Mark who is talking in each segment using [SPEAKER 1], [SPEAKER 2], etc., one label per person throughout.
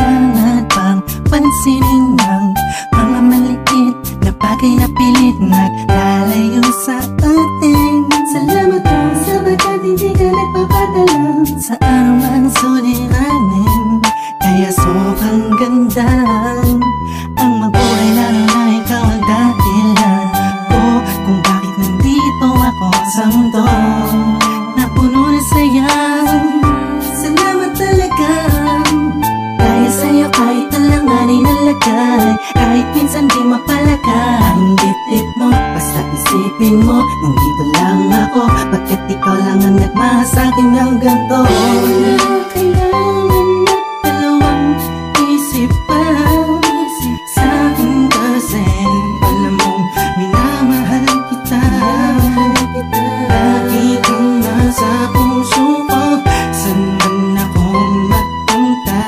[SPEAKER 1] kailangan pang pansinin ng mga maliit na bagay na pilit naglalayo sa atin. Salamat ka sapagkat hindi ka nagpapadala sa anumang suliranin. Kaya sobrang ganda ang mabuhay lalo na ikaw ang dahilan ko kung bakit nandito ako sa mundo na puno na saya. Salamat talaga dahil sa'yo kahit alanganin nalagay, kahit minsan di mapalagay ang dibdib mo, basta isipin mo nandito lang ako, bakit ikaw lang ang nagmahal sa'kin ng ganito. Kailangan na dalawang isip pa sa'kin kasi alam mong minamahal kita. Lagi kang nasa puso ko, saan man ako magpunta.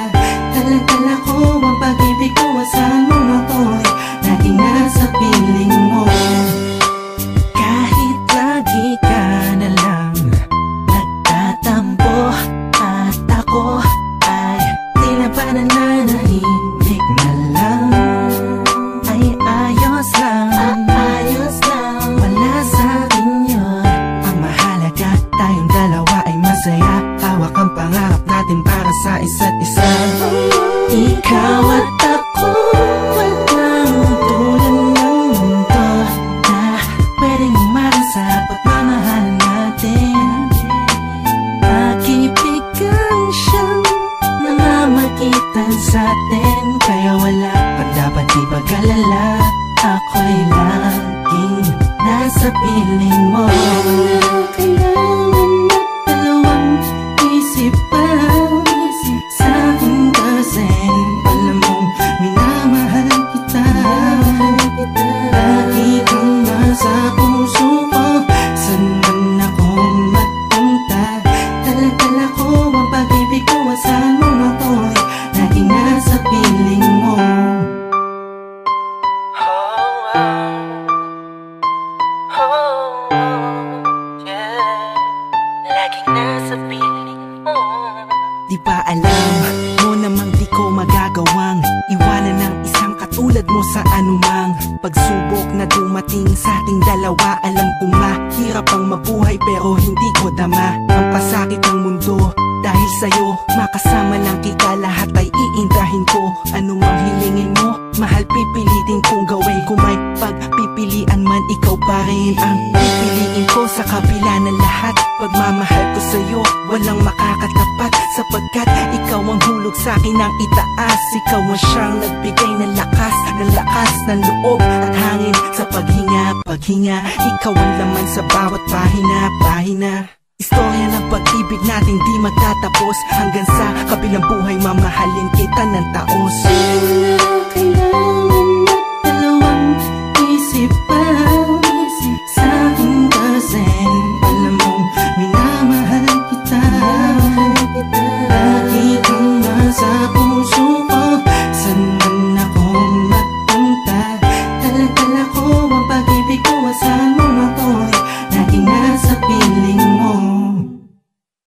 [SPEAKER 1] Dala-dala ko ang pag-ibig ko, saan mo ako'y laging nasa piling mo. Kahit lagi ka na lang nagtatampo at ako ay di na ba nananahimik na lang, ay ayos lang, wala sa'kin yun. Ang mahalaga tayong dalawa ay masaya, hawak ang pangarap natin para sa isa't isa. Ikaw at ako, walang tulad ng mundo na pwedeng umarang sa pagmamahalan natin. Pag-ibig siyang namamagitan sa'tin, kaya wala pa dapat ipag-alala, ako'y laging nasa piling mo. Kailangan na dalawang isip pa sa'kin kasi alam mong minamahal kita. Lagi kang nasa puso ko, saan man ako magpunta. Dala-dala ko ang pag-ibig ko, saan mo ako'y laging nasa piling mo. Laging nasa piling mo. Di ba alam mo namang di ko magagawang iwanan ng isang katulad mo sa anumang pagsubok na dumating sa ating dalawa. Alam kong mahirap ang mabuhay pero hindi ko dama ang pasakit ng mundo. Dahil sa'yo, makasama lang kita, lahat ay iindahin ko. Anumang hilingin mo, mahal pipilitin kong gawin. Kung may pagpipilian man, ikaw pa rin ang pipiliin ko. Sa kabila ng lahat, pagmamahal ko sa'yo walang makakatapat, sapagkat ikaw ang hulog sa'kin ng itaas. Ikaw ang siyang nagbigay ng lakas ng loob at hangin sa paghinga. Ikaw ang laman sa bawat pahina. Istorya ng pag-ibig natin di magtatapos, hanggang sa kabilang buhay mamahalin kita ng taos.